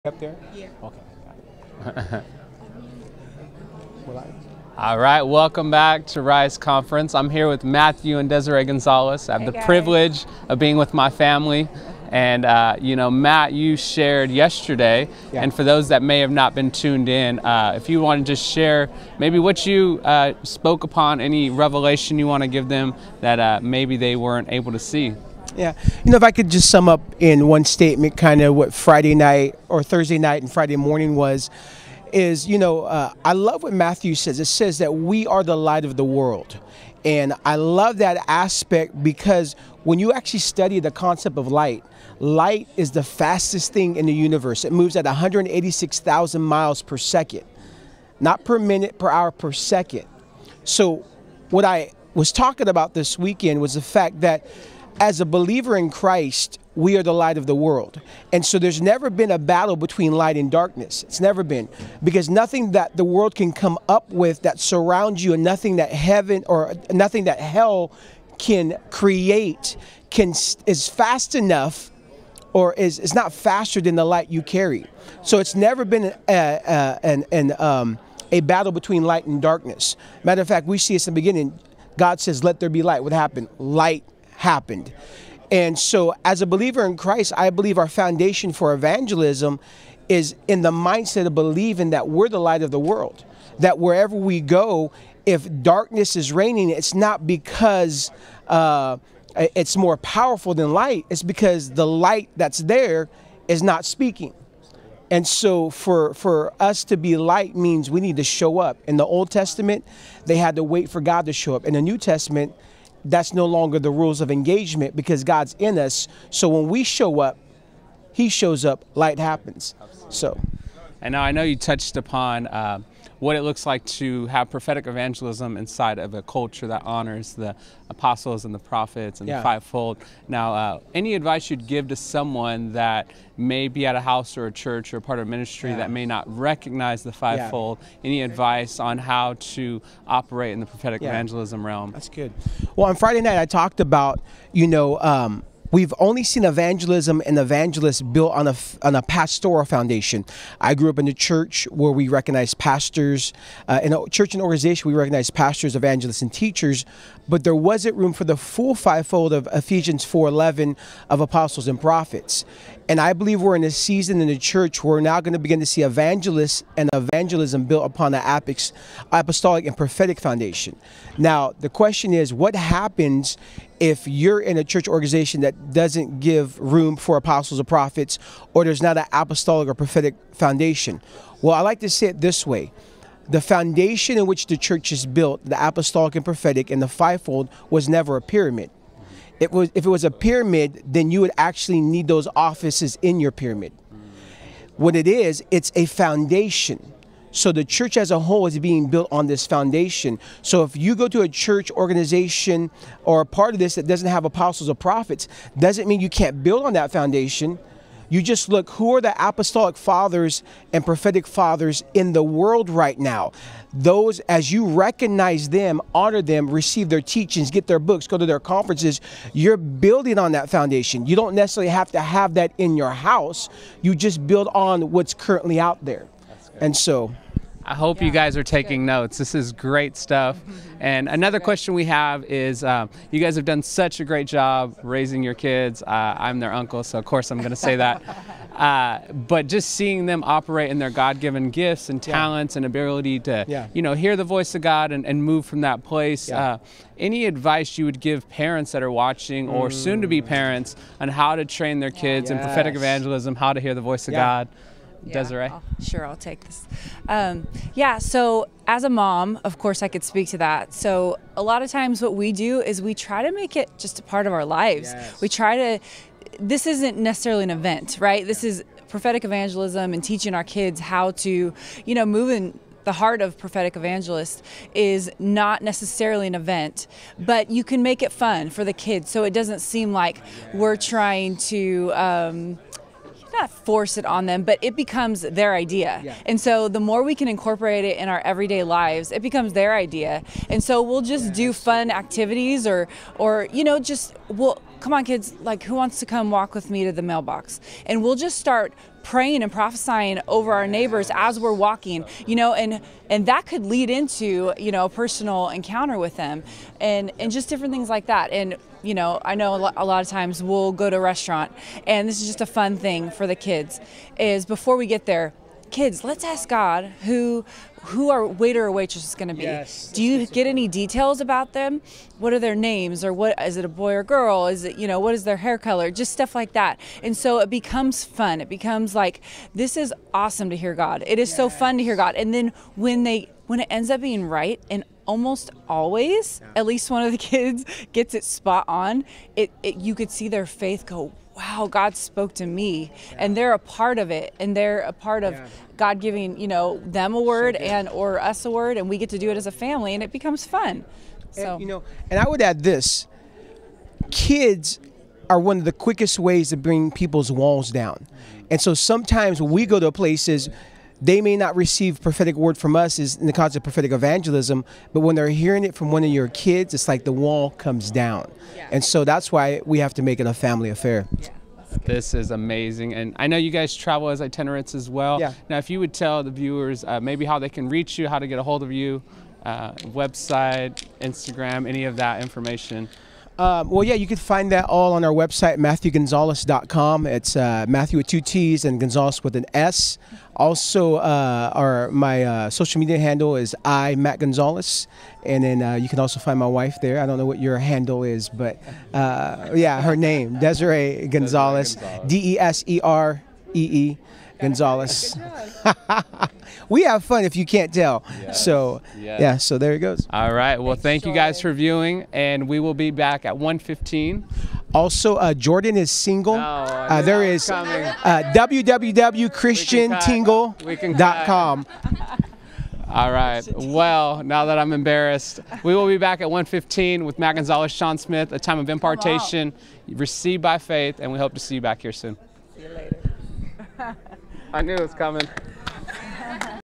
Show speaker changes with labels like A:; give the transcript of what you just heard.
A: Up there?
B: Yeah.
A: Okay. Got it.
C: All right, welcome back to Rise Conference. I'm here with Matthew and Des Gonzales. I have the privilege of being with my family. And, Matt, you shared yesterday, and for those that may have not been tuned in, if you want to just share maybe what you spoke upon, any revelation you want to give them that maybe they weren't able to see.
A: Yeah, if I could just sum up in one statement kind of what Friday night or Thursday night and Friday morning was, is, I love what Matthew says. It says that we are the light of the world. And I love that aspect because when you actually study the concept of light, light is the fastest thing in the universe. It moves at 186,000 miles per second, not per minute, per hour, per second. So what I was talking about this weekend was the fact that as a believer in Christ, we are the light of the world. And so there's never been a battle between light and darkness. It's never been. Because nothing that the world can come up with that surrounds you and nothing that heaven or nothing that hell can create is fast enough or is not faster than the light you carry. So it's never been a battle between light and darkness. Matter of fact, we see this in the beginning. God says, let there be light. What happened? Light happened. And so as a believer in Christ, I believe our foundation for evangelism is in the mindset of believing that we're the light of the world, that wherever we go, if darkness is reigning, it's not because it's more powerful than light. It's because the light that's there is not speaking. And so for us to be light means we need to show up. In the Old Testament, they had to wait for God to show up. In the New Testament, that's no longer the rules of engagement because God's in us. So when we show up, he shows up, light happens. So.
C: And now I know you touched upon what it looks like to have prophetic evangelism inside of a culture that honors the apostles and the prophets and the fivefold. Now, any advice you'd give to someone that may be at a house or a church or part of ministry that may not recognize the fivefold? Any advice on how to operate in the prophetic evangelism realm?
A: That's good. Well, on Friday night, I talked about, we've only seen evangelism and evangelists built on a pastoral foundation. I grew up in a church where we recognize pastors. In a church and organization, we recognize pastors, evangelists, and teachers. But there wasn't room for the full fivefold of Ephesians 4:11 of apostles and prophets. And I believe we're in a season in the church where we're now going to begin to see evangelists and evangelism built upon the apostolic and prophetic foundation. Now, the question is, what happens if you're in a church organization that doesn't give room for apostles or prophets, or there's not an apostolic or prophetic foundation? Well, I like to say it this way. The foundation in which the church is built, the apostolic and prophetic and the fivefold, was never a pyramid. If it was a pyramid, then you would actually need those offices in your pyramid. What it is, it's a foundation. So the church as a whole is being built on this foundation. So if you go to a church organization or a part of this that doesn't have apostles or prophets, doesn't mean you can't build on that foundation. You just look, who are the apostolic fathers and prophetic fathers in the world right now? Those, as you recognize them, honor them, receive their teachings, get their books, go to their conferences, you're building on that foundation. You don't necessarily have to have that in your house. You just build on what's currently out there. And so
C: I hope you guys are taking notes. This is great stuff. And another question we have is, you guys have done such a great job raising your kids. I'm their uncle, so of course I'm going to say that. But just seeing them operate in their God-given gifts and talents and ability to, hear the voice of God and move from that place. Any advice you would give parents that are watching or soon-to-be parents on how to train their kids in prophetic evangelism, how to hear the voice of God? Desiree?
B: I'll take this. So as a mom, of course I could speak to that. So a lot of times what we do is we try to make it just a part of our lives. We try to, this isn't necessarily an event, right? This is prophetic evangelism and teaching our kids how to, move in the heart of prophetic evangelists is not necessarily an event, but you can make it fun for the kids so it doesn't seem like we're trying to not force it on them, but it becomes their idea. And so the more we can incorporate it in our everyday lives, it becomes their idea. And so we'll just do fun activities or we'll come on kids, like who wants to come walk with me to the mailbox? And we'll just start praying and prophesying over our neighbors as we're walking, you know, and that could lead into, you know, a personal encounter with them and just different things like that. And, you know, I know a lot of times we'll go to a restaurant, and this is just a fun thing for the kids, is before we get there, kids, let's ask God who our waiter or waitress is going to be.
A: Yes.
B: Do you get any details about them? What are their names, or what is it, a boy or girl? Is it, you know, what is their hair color? Just stuff like that. And so it becomes fun. It becomes like, this is awesome to hear God. It is so fun to hear God. And then when it ends up being right, and almost always, at least one of the kids gets it spot on, you could see their faith go, wow, God spoke to me, and they're a part of it, and they're a part of God giving, you know, them a word or us a word, and we get to do it as a family, and it becomes fun. So,
A: and, you know, and I would add this: kids are one of the quickest ways to bring people's walls down. And so sometimes when we go to places, they may not receive prophetic word from us is in the context of prophetic evangelism, but when they're hearing it from one of your kids, it's like the wall comes down. And so that's why we have to make it a family affair.
C: This is amazing. And I know you guys travel as itinerants as well.
A: Yeah.
C: Now, if you would tell the viewers maybe how they can reach you, how to get a hold of you, website, Instagram, any of that information.
A: Well, yeah, you can find that all on our website, MatthewGonzales.com. It's Matthew with 2 T's and Gonzales with an S. Also, my social media handle is Matt Gonzales. And then you can also find my wife there. I don't know what your handle is, but yeah, her name, Desiree Gonzales, Deseree Gonzales. We have fun if you can't tell. Yes. So, yeah, so there it goes.
C: All right. Well, thank you guys for viewing, and we will be back at 1:15.
A: Also, Jordan is single. There is www.christiantingle.com.
C: All right. Well, now that I'm embarrassed, we will be back at 1:15 with Matt Gonzales, Sean Smith, a time of impartation, received by faith, and we hope to see you back here soon.
B: See you later.
C: I knew it was coming.